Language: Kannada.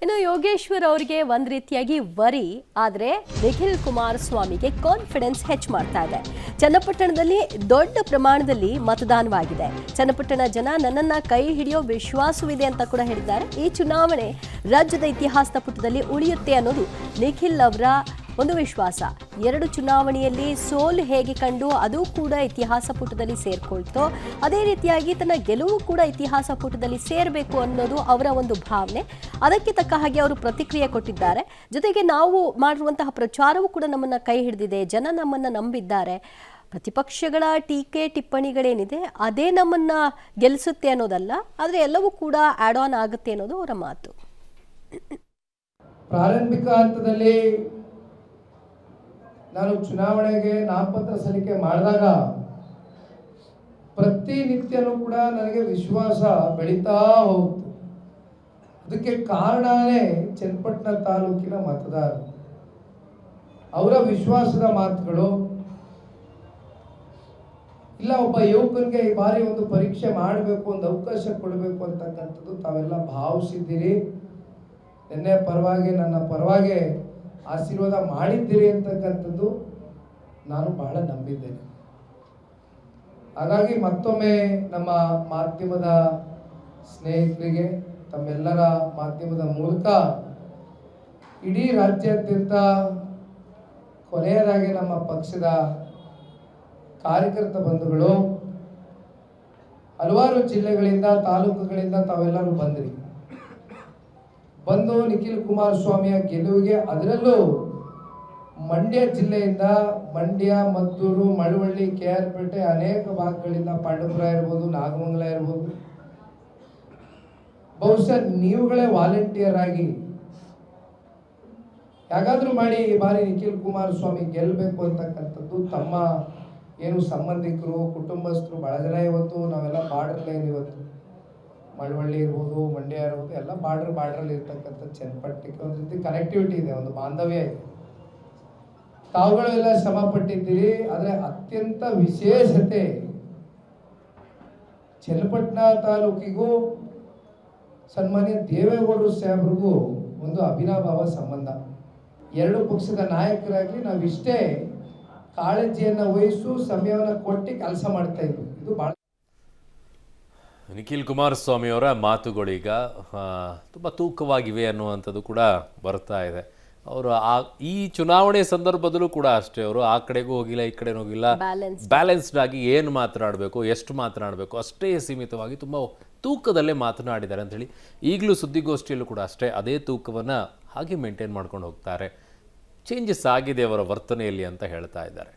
ಇನ್ನು ಯೋಗೇಶ್ವರ್ ಅವರಿಗೆ ಒಂದು ರೀತಿಯಾಗಿ ವರಿ, ಆದರೆ ನಿಖಿಲ್ ಕುಮಾರಸ್ವಾಮಿಗೆ ಕಾನ್ಫಿಡೆನ್ಸ್ ಹೆಚ್ಚು ಮಾಡ್ತಾ ಇದೆ. ಚನ್ನಪಟ್ಟಣದಲ್ಲಿ ದೊಡ್ಡ ಪ್ರಮಾಣದಲ್ಲಿ ಮತದಾನವಾಗಿದೆ. ಚನ್ನಪಟ್ಟಣ ಜನ ನನ್ನನ್ನ ಕೈ ಹಿಡಿಯೋ ವಿಶ್ವಾಸವಿದೆ ಅಂತ ಕೂಡ ಹೇಳಿದ್ದಾರೆ. ಈ ಚುನಾವಣೆ ರಾಜ್ಯದ ಇತಿಹಾಸದ ಪುಟದಲ್ಲಿ ಉಳಿಯುತ್ತೆ ಅನ್ನೋದು ನಿಖಿಲ್ ಅವರ ಒಂದು ವಿಶ್ವಾಸ. 2 ಚುನಾವಣೆಯಲ್ಲಿ ಸೋಲು ಹೇಗೆ ಕಂಡು ಅದು ಕೂಡ ಇತಿಹಾಸ ಪುಟದಲ್ಲಿ ಸೇರ್ಕೊಳ್ತೋ, ಅದೇ ರೀತಿಯಾಗಿ ತನ್ನ ಗೆಲುವು ಕೂಡ ಇತಿಹಾಸ ಪುಟದಲ್ಲಿ ಸೇರಬೇಕು ಅನ್ನೋದು ಅವರ ಒಂದು ಭಾವನೆ. ಅದಕ್ಕೆ ತಕ್ಕ ಹಾಗೆ ಅವರು ಪ್ರತಿಕ್ರಿಯೆ ಕೊಟ್ಟಿದ್ದಾರೆ. ಜೊತೆಗೆ ನಾವು ಮಾಡಿರುವಂತಹ ಪ್ರಚಾರವೂ ಕೂಡ ನಮ್ಮನ್ನ ಕೈ ಹಿಡಿದಿದೆ, ಜನ ನಮ್ಮನ್ನ ನಂಬಿದ್ದಾರೆ. ಪ್ರತಿಪಕ್ಷಗಳ ಟೀಕೆ ಟಿಪ್ಪಣಿಗಳೇನಿದೆ ಅದೇ ನಮ್ಮನ್ನ ಗೆಲ್ಲಿಸುತ್ತೆ ಅನ್ನೋದಲ್ಲ, ಆದರೆ ಎಲ್ಲವೂ ಕೂಡ ಆಡ್ ಆನ್ ಆಗುತ್ತೆ ಅನ್ನೋದು ಅವರ ಮಾತು. ಪ್ರಾರಂಭಿಕ ಹಂತದಲ್ಲಿ ನಾನು ಚುನಾವಣೆಗೆ ನಾಮಪತ್ರ ಸಲ್ಲಿಕೆ ಮಾಡಿದಾಗ ಪ್ರತಿನಿತ್ಯನೂ ಕೂಡ ನನಗೆ ವಿಶ್ವಾಸ ಬೆಳೀತಾ ಹೋಗ್ತು. ಅದಕ್ಕೆ ಕಾರಣನೇ ಚನ್ನಪಟ್ಟಣ ತಾಲೂಕಿನ ಮತದಾರರು, ಅವರ ವಿಶ್ವಾಸದ ಮಾತುಗಳು. ಇಲ್ಲ, ಒಬ್ಬ ಯುವಕನಿಗೆ ಈ ಬಾರಿ ಒಂದು ಪರೀಕ್ಷೆ ಮಾಡಬೇಕು, ಒಂದು ಅವಕಾಶ ಕೊಡಬೇಕು ಅಂತಕ್ಕಂಥದ್ದು ತಾವೆಲ್ಲ ಭಾವಿಸಿದ್ದೀರಿ. ನಿನ್ನೆ ಪರವಾಗಿ ನನ್ನ ಪರವಾಗಿ ಆಶೀರ್ವಾದ ಮಾಡಿದ್ದೀರಿ ಅಂತಕ್ಕಂಥದ್ದು ನಾನು ಬಹಳ ನಂಬಿದ್ದೇನೆ. ಹಾಗಾಗಿ ಮತ್ತೊಮ್ಮೆ ನಮ್ಮ ಮಾಧ್ಯಮದ ಸ್ನೇಹಿತರಿಗೆ, ತಮ್ಮೆಲ್ಲರ ಮಾಧ್ಯಮದ ಮೂಲಕ ಇಡೀ ರಾಜ್ಯಾದ್ಯಂತ ಕೊನೆಯದಾಗಿ ನಮ್ಮ ಪಕ್ಷದ ಕಾರ್ಯಕರ್ತ ಬಂಧುಗಳು ಹಲವಾರು ಜಿಲ್ಲೆಗಳಿಂದ ತಾಲೂಕುಗಳಿಂದ ತಾವೆಲ್ಲರೂ ಬಂದು ನಿಖಿಲ್ ಕುಮಾರಸ್ವಾಮಿಯ ಗೆಲುವಿಗೆ, ಅದರಲ್ಲೂ ಮಂಡ್ಯ ಜಿಲ್ಲೆಯಿಂದ ಮಂಡ್ಯ, ಮದ್ದೂರು, ಮಳವಳ್ಳಿ, KR ಪೇಟೆ ಅನೇಕ ಭಾಗಗಳಿಂದ, ಪಾಂಡವಪುರ ಇರ್ಬೋದು, ನಾಗಮಂಗಲ ಇರ್ಬೋದು, ಬಹುಶಃ ನೀವುಗಳೇ ವಾಲಂಟಿಯರ್ ಆಗಿ ಹೇಗಾದ್ರೂ ಮಾಡಿ ಈ ಬಾರಿ ನಿಖಿಲ್ ಕುಮಾರಸ್ವಾಮಿ ಗೆಲ್ಲಬೇಕು ಅಂತಕ್ಕಂಥದ್ದು ತಮ್ಮ ಏನು ಸಂಬಂಧಿಕರು, ಕುಟುಂಬಸ್ಥರು ಬಹಳ ಜನ ಇವತ್ತು ನಾವೆಲ್ಲ ಬಾರ್ಡರ್ ಲೈನ್, ಇವತ್ತು ಮಳವಳ್ಳಿ ಇರ್ಬೋದು, ಮಂಡ್ಯ ಇರ್ಬೋದು, ಎಲ್ಲ ಬಾರ್ಡ್ರಲ್ಲಿ ಇರ್ತಕ್ಕಂಥ ಚನ್ನಪಟ್ಟಣಕ್ಕೆ ಒಂದು ರೀತಿ ಕನೆಕ್ಟಿವಿಟಿ ಇದೆ, ಒಂದು ಬಾಂಧವ್ಯ ಇದೆ. ತಾವುಗಳೆಲ್ಲ ಶ್ರಮ ಪಟ್ಟಿದ್ದೀರಿ. ಆದರೆ ಅತ್ಯಂತ ವಿಶೇಷತೆ ಚನ್ನಪಟ್ಟಣ ತಾಲೂಕಿಗೂ ಸನ್ಮಾನ್ಯ ದೇವೇಗೌಡರು ಸಾಹೇಬ್ರಿಗೂ ಒಂದು ಅವಿನಾಭಾವ ಸಂಬಂಧ. 2 ಪಕ್ಷದ ನಾಯಕರಾಗಿ ನಾವಿಷ್ಟೇ ಕಾಳಜಿಯನ್ನು ವಹಿಸು, ಸಮಯವನ್ನು ಕೊಟ್ಟು ಕೆಲಸ ಮಾಡ್ತಾ ಇದ್ವಿ. ಇದು ಬಹಳ ನಿಖಿಲ್ ಕುಮಾರಸ್ವಾಮಿ ಅವರ ಮಾತುಗಳೀಗ ತುಂಬ ತೂಕವಾಗಿವೆ ಅನ್ನುವಂಥದ್ದು ಕೂಡ ಬರ್ತಾ ಇದೆ. ಅವರು ಈ ಚುನಾವಣೆ ಸಂದರ್ಭದಲ್ಲೂ ಕೂಡ ಅಷ್ಟೇ, ಅವರು ಆ ಕಡೆಗೂ ಹೋಗಿಲ್ಲ, ಈ ಕಡೆನೂ ಹೋಗಿಲ್ಲ, ಬ್ಯಾಲೆನ್ಸ್ಡ್ ಆಗಿ ಏನು ಮಾತನಾಡಬೇಕು, ಎಷ್ಟು ಮಾತನಾಡಬೇಕು ಅಷ್ಟೇ ಸೀಮಿತವಾಗಿ ತುಂಬ ತೂಕದಲ್ಲೇ ಮಾತನಾಡಿದ್ದಾರೆ ಅಂಥೇಳಿ ಈಗಲೂ ಸುದ್ದಿಗೋಷ್ಠಿಯಲ್ಲೂ ಕೂಡ ಅಷ್ಟೇ ಅದೇ ತೂಕವನ್ನು ಹಾಗೆ ಮೇಂಟೈನ್ ಮಾಡ್ಕೊಂಡು ಹೋಗ್ತಾರೆ. ಚೇಂಜಸ್ ಆಗಿದೆ ಅವರ ವರ್ತನೆಯಲ್ಲಿ ಅಂತ ಹೇಳ್ತಾ ಇದ್ದಾರೆ.